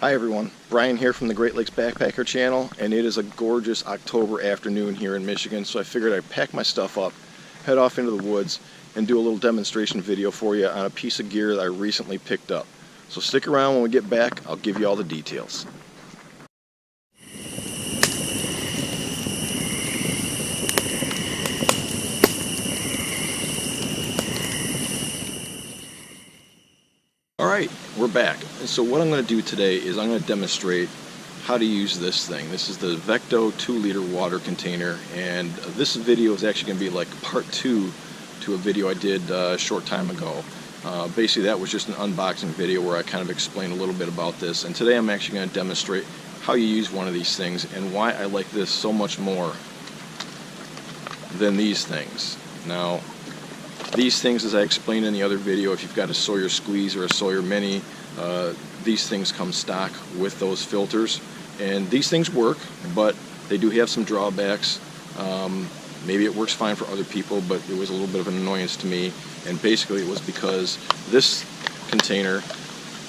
Hi everyone, Brian here from the Great Lakes Backpacker channel, and it is a gorgeous October afternoon here in Michigan, so I figured I'd pack my stuff up, head off into the woods, and do a little demonstration video for you on a piece of gear that I recently picked up. So stick around. When we get back, I'll give you all the details. Alright, we're back. And so what I'm going to do today is I'm going to demonstrate how to use this thing. This is the Vecto 2-liter water container, and this video is actually going to be like part 2 to a video I did a short time ago. Basically that was just an unboxing video where I kind of explained a little bit about this, and today I'm actually going to demonstrate how you use one of these things and why I like this so much more than these things. Now, these things, as I explained in the other video, if you've got a Sawyer Squeeze or a Sawyer Mini, these things come stock with those filters. And these things work, but they do have some drawbacks. Maybe it works fine for other people, but it was a little bit of an annoyance to me. And basically it was because this container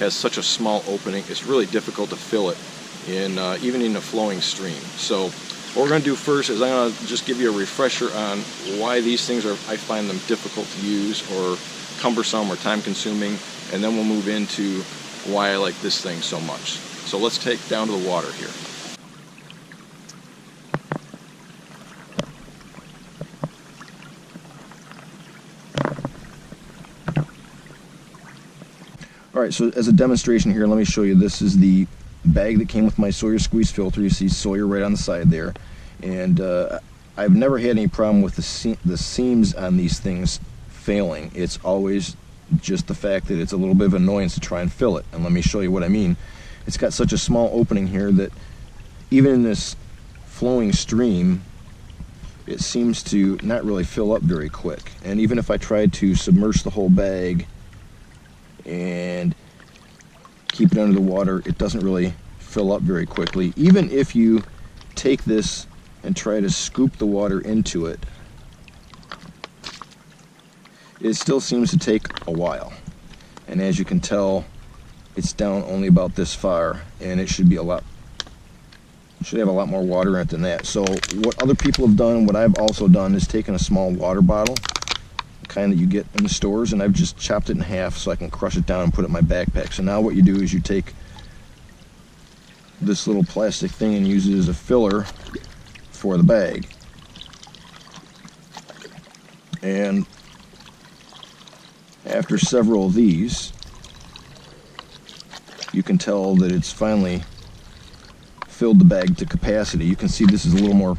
has such a small opening, it's really difficult to fill it in even in a flowing stream. So what we're going to do first is I'm going to just give you a refresher on why these things I find them difficult to use or cumbersome or time consuming, and then we'll move into why I like this thing so much. So let's take down to the water here. Alright, so as a demonstration here, let me show you. This is the bag that came with my Sawyer Squeeze filter. You see Sawyer right on the side there, and I've never had any problem with the seams on these things failing. It's always just the fact that it's a little bit of an annoyance to try and fill it, and let me show you what I mean. It's got such a small opening here that even in this flowing stream it seems to not really fill up very quick, and even if I tried to submerge the whole bag and keep it under the water, it doesn't really fill up very quickly. Even if you take this and try to scoop the water into it, it still seems to take a while. And as you can tell, it's down only about this far, and it should have a lot more water in it than that. So what other people have done, what I've also done, is taken a small water bottle, the kind that you get in the stores, and I've just chopped it in half so I can crush it down and put it in my backpack. So now what you do is you take this little plastic thing and use it as a filler for the bag. And after several of these, you can tell that it's finally filled the bag to capacity. You can see this is a little more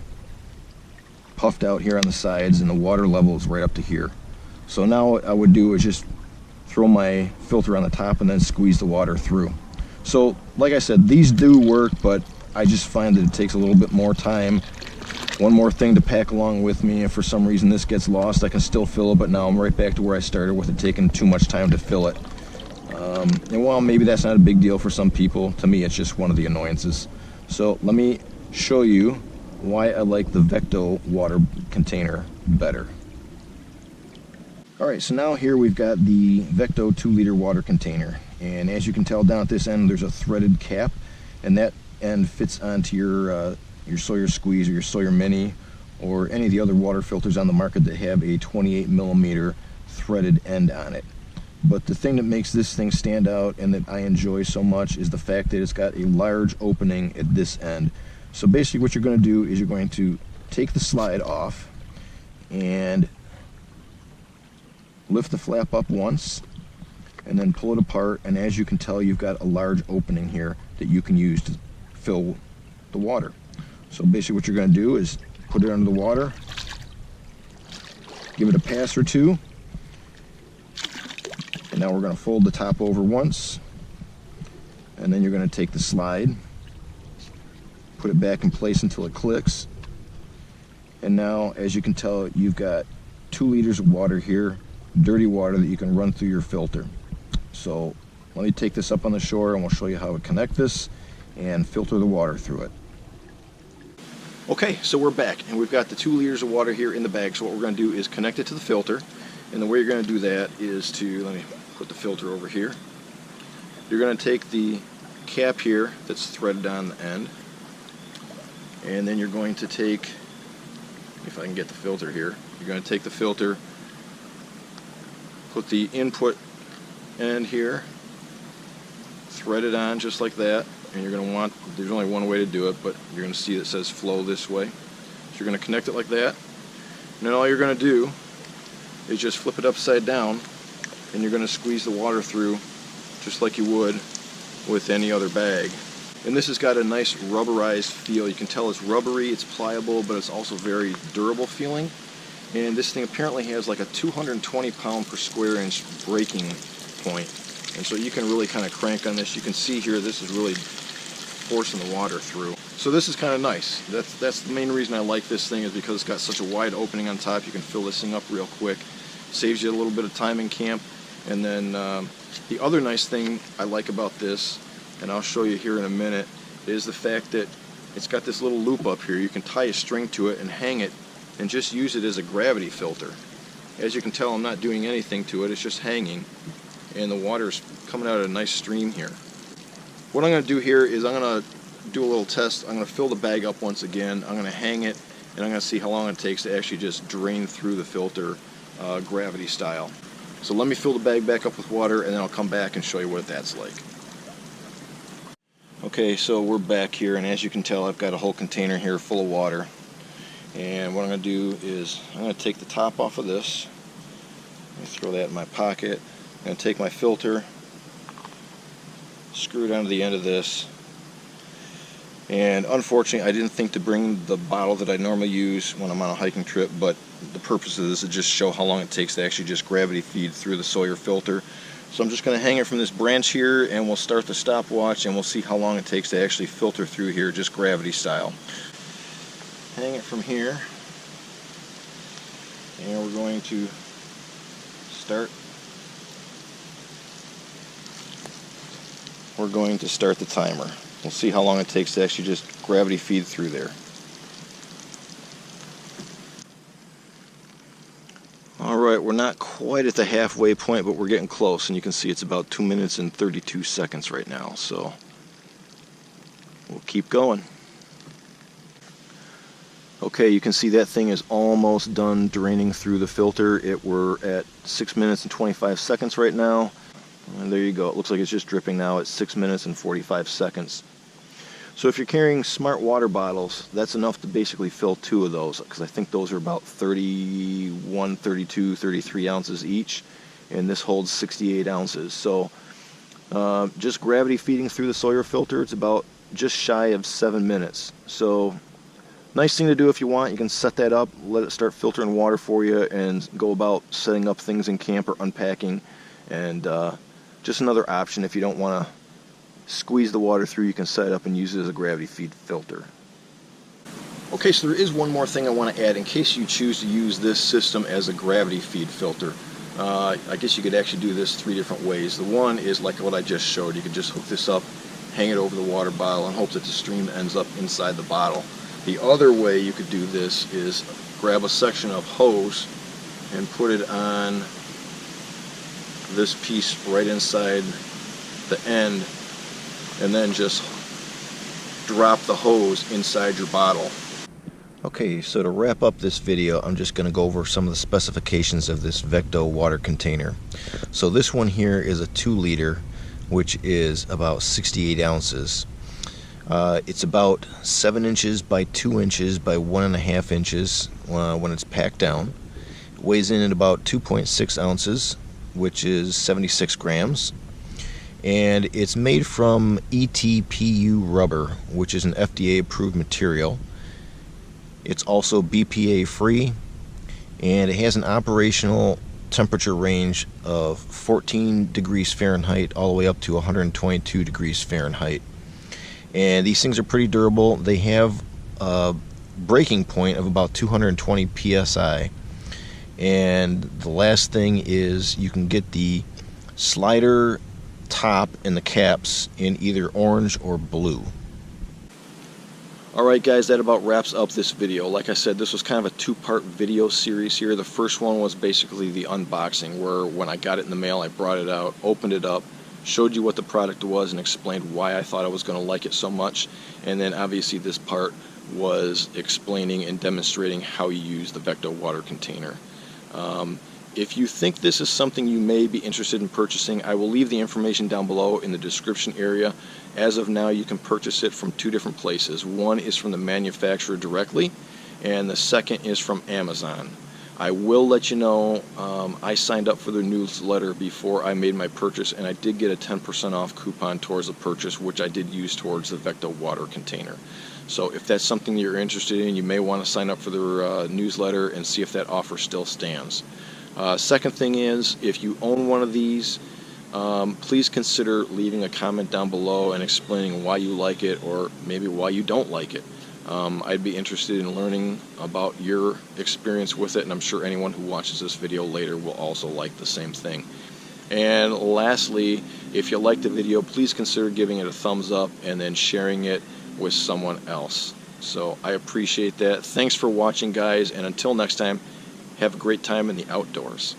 puffed out here on the sides, and the water level is right up to here. So now what I would do is just throw my filter on the top and then squeeze the water through. So like I said, these do work, but I just find that it takes a little bit more time. One more thing to pack along with me. If for some reason this gets lost, I can still fill it, but now I'm right back to where I started with it taking too much time to fill it. And while maybe that's not a big deal for some people, to me it's just one of the annoyances. So let me show you why I like the Vecto water container better. Alright, so now here we've got the Vecto 2-liter water container, and as you can tell down at this end there's a threaded cap, and that end fits onto your Sawyer Squeeze or your Sawyer Mini or any of the other water filters on the market that have a 28mm threaded end on it. But the thing that makes this thing stand out and that I enjoy so much is the fact that it's got a large opening at this end. So basically what you're going to do is you're going to take the slide off and lift the flap up once and then pull it apart, and as you can tell you've got a large opening here that you can use to fill the water. So basically what you're going to do is put it under the water, give it a pass or two, and now we're going to fold the top over once, and then you're going to take the slide, put it back in place until it clicks, and now as you can tell you've got 2 liters of water here, dirty water that you can run through your filter. So let me take this up on the shore and we'll show you how to connect this and filter the water through it. Okay, so we're back and we've got the 2 liters of water here in the bag. So what we're going to do is connect it to the filter, and the way you're going to do that is to, let me put the filter over here. You're going to take the cap here that's threaded on the end, and then you're going to take, if I can get the filter here, you're going to take the filter, put the input end here, thread it on just like that, and you're going to want, there's only one way to do it, but you're going to see it says flow this way. So you're going to connect it like that, and then all you're going to do is just flip it upside down, and you're going to squeeze the water through just like you would with any other bag. And this has got a nice rubberized feel. You can tell it's rubbery, it's pliable, but it's also very durable feeling. And this thing apparently has like a 220 pound per square inch breaking point. And so you can really kind of crank on this. You can see here this is really forcing the water through. So this is kind of nice. That's the main reason I like this thing, is because it's got such a wide opening on top. You can fill this thing up real quick. Saves you a little bit of time in camp. And then the other nice thing I like about this, and I'll show you here in a minute, is the fact that it's got this little loop up here. You can tie a string to it and hang it and just use it as a gravity filter. As you can tell, I'm not doing anything to it, it's just hanging, and the water's coming out at a nice stream here. What I'm going to do here is I'm going to do a little test. I'm going to fill the bag up once again, I'm going to hang it, and I'm going to see how long it takes to actually just drain through the filter gravity style. So let me fill the bag back up with water, and then I'll come back and show you what that's like. Okay, so we're back here, and as you can tell, I've got a whole container here full of water. And what I'm going to do is I'm going to take the top off of this. Let me throw that in my pocket. I'm going to take my filter, screw it onto the end of this. And unfortunately, I didn't think to bring the bottle that I normally use when I'm on a hiking trip, but the purpose of this is just show how long it takes to actually just gravity feed through the Sawyer filter. So I'm just going to hang it from this branch here, and we'll start the stopwatch, and we'll see how long it takes to actually filter through here, just gravity style. Hang it from here, and we're going to start. We're going to start the timer. We'll see how long it takes to actually just gravity feed through there. Alright, we're not quite at the halfway point, but we're getting close, and you can see it's about 2 minutes and 32 seconds right now, so we'll keep going. Okay, you can see that thing is almost done draining through the filter. We're at 6 minutes and 25 seconds right now. And there you go. It looks like it's just dripping now at 6 minutes and 45 seconds. So if you're carrying smart water bottles, that's enough to basically fill 2 of those, because I think those are about 31, 32, 33 ounces each, and this holds 68 ounces. So just gravity feeding through the Sawyer filter, it's about just shy of 7 minutes. So nice thing to do if you want. You can set that up, let it start filtering water for you, and go about setting up things in camp or unpacking. And just another option if you don't want to squeeze the water through, you can set it up and use it as a gravity feed filter. Okay, so there is one more thing I want to add in case you choose to use this system as a gravity feed filter. I guess you could actually do this 3 different ways. The one is like what I just showed. You could just hook this up, hang it over the water bottle, and hope that the stream ends up inside the bottle. The other way you could do this is grab a section of hose and put it on this piece right inside the end, and then just drop the hose inside your bottle. Okay, so to wrap up this video, I'm just going to go over some of the specifications of this Vecto water container. So this one here is a 2 liter, which is about 68 ounces. It's about 7 inches by 2 inches by 1.5 inches when it's packed down. It weighs in at about 2.6 ounces, which is 76 grams. And it's made from ETPU rubber, which is an FDA approved material. It's also BPA free, and it has an operational temperature range of 14 degrees Fahrenheit all the way up to 122 degrees Fahrenheit. And these things are pretty durable. They have a breaking point of about 220 psi. And the last thing is you can get the slider top and the caps in either orange or blue. Alright guys, that about wraps up this video. Like I said, this was kind of a 2-part video series here. The first one was basically the unboxing, where when I got it in the mail, I brought it out, opened it up, showed you what the product was and explained why I thought I was going to like it so much. And then obviously this part was explaining and demonstrating how you use the Vecto water container. If you think this is something you may be interested in purchasing, I will leave the information down below in the description area. As of now, you can purchase it from two different places. One is from the manufacturer directly, and the second is from Amazon. I will let you know, I signed up for their newsletter before I made my purchase, and I did get a 10% off coupon towards the purchase, which I did use towards the Vecto water container. So if that's something that you're interested in, you may want to sign up for their newsletter and see if that offer still stands. Second thing is, if you own one of these, please consider leaving a comment down below and explaining why you like it or maybe why you don't like it. I'd be interested in learning about your experience with it, and I'm sure anyone who watches this video later will also like the same thing. And lastly, if you liked the video, please consider giving it a thumbs up and then sharing it with someone else. So I appreciate that. Thanks for watching, guys, and until next time, have a great time in the outdoors.